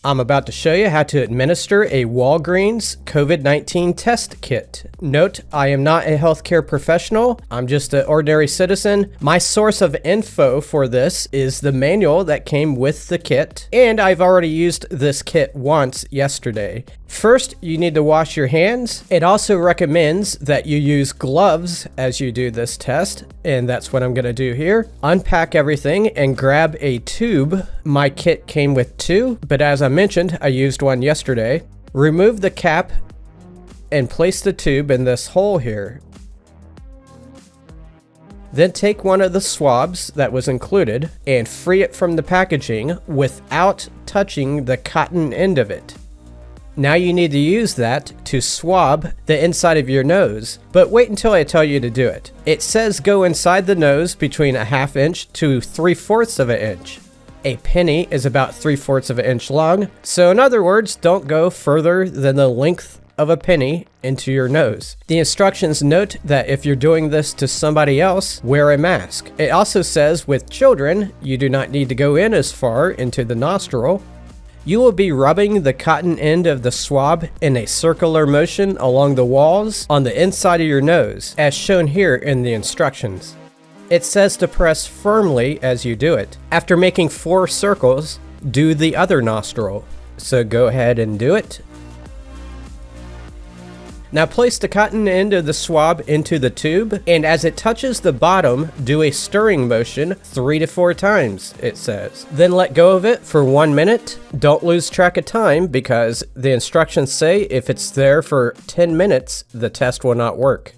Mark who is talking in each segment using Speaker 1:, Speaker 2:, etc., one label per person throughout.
Speaker 1: I'm about to show you how to administer a Walgreens COVID-19 test kit. Note, I am not a healthcare professional. I'm just an ordinary citizen. My source of info for this is the manual that came with the kit, and I've already used this kit once yesterday. First, you need to wash your hands. It also recommends that you use gloves as you do this test, and that's what I'm going to do here. Unpack everything and grab a tube. My kit came with two, but as I mentioned, I used one yesterday. Remove the cap and place the tube in this hole here. Then take one of the swabs that was included and free it from the packaging without touching the cotton end of it. Now you need to use that to swab the inside of your nose, but wait until I tell you to do it. It says go inside the nose between a ½ inch to 3/4 of an inch. A penny is about 3/4 of an inch long, so in other words, don't go further than the length of a penny into your nose. The instructions note that if you're doing this to somebody else, wear a mask. It also says with children, you do not need to go in as far into the nostril. You will be rubbing the cotton end of the swab in a circular motion along the walls on the inside of your nose, as shown here in the instructions. It says to press firmly as you do it. After making 4 circles, do the other nostril. So go ahead and do it. Now place the cotton end of the swab into the tube, and as it touches the bottom, do a stirring motion 3 to 4 times, it says. Then let go of it for 1 minute. Don't lose track of time because the instructions say if it's there for 10 minutes, the test will not work.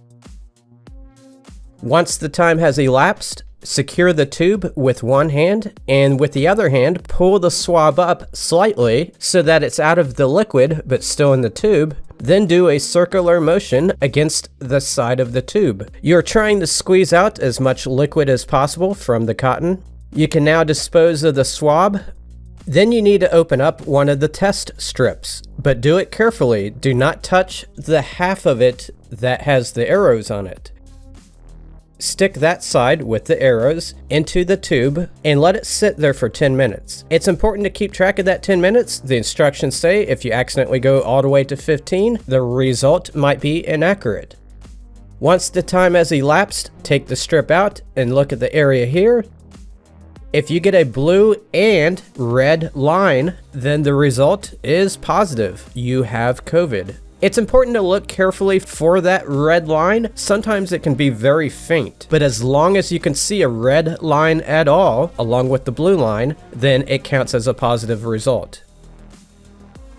Speaker 1: Once the time has elapsed, secure the tube with one hand, and with the other hand, pull the swab up slightly so that it's out of the liquid but still in the tube. Then do a circular motion against the side of the tube. You're trying to squeeze out as much liquid as possible from the cotton. You can now dispose of the swab. Then you need to open up one of the test strips, but do it carefully. Do not touch the half of it that has the arrows on it. Stick that side with the arrows into the tube and let it sit there for 10 minutes. It's important to keep track of that 10 minutes. The instructions say if you accidentally go all the way to 15, the result might be inaccurate. Once the time has elapsed, take the strip out and look at the area here. If you get a blue and red line, then the result is positive. You have COVID. It's important to look carefully for that red line. Sometimes it can be very faint, but as long as you can see a red line at all, along with the blue line, then it counts as a positive result.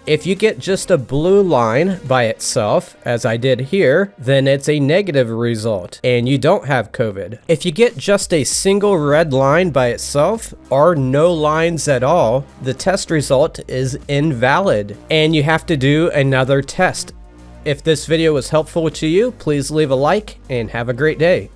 Speaker 1: If you get just a blue line by itself, as I did here, then it's a negative result and you don't have COVID. If you get just a single red line by itself or no lines at all, the test result is invalid and you have to do another test. If this video was helpful to you, please leave a like and have a great day.